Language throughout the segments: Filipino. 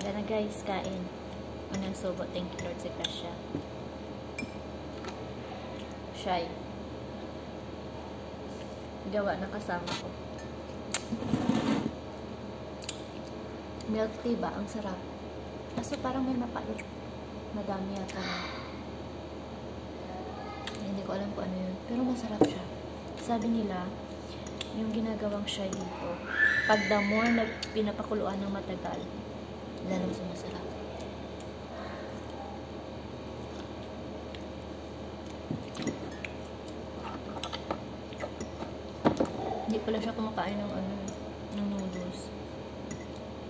Tara guys, kain. Unang subo. Thank you Lord sa grasya. Shy. Gawa na kasama ko. Milk tea ba? Ang sarap. Kaso parang may mapait. Madami yata na. Hindi ko alam kung ano yun. Pero masarap siya. Sabi nila, yung ginagawang shy dito, pag the more na pinapakuluan ng matagal, lalong sumasarap. Hindi pala siya kumakain ng ng noodles.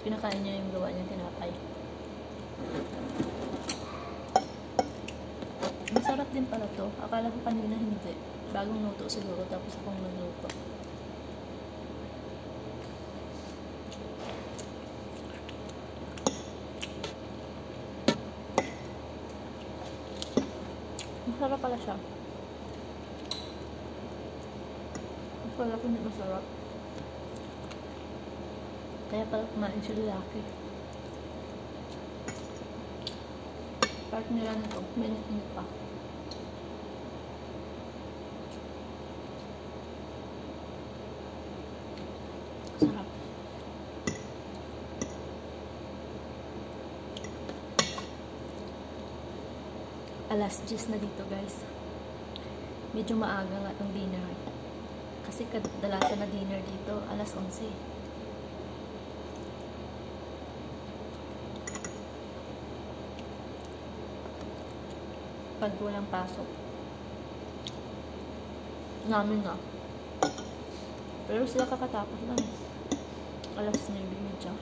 Pinakain niya yung gawa niyang tinapay. Masarap din pala to. Akala ko kanina hindi. Bagong luto siguro tapos akong nagluto. Masarap pala siya. Akala ko hindi masarap. Kaya pala kumain si lalaki. Part nila nito, minit-minit pa. Sarap. Alas 10 na dito guys. Medyo maaga nga itong dinner. Kasi kadalasan na dinner dito, alas 11. Pag walang pasok. Namin na. Pero sila kakatapos lang. Alas 9 medyo.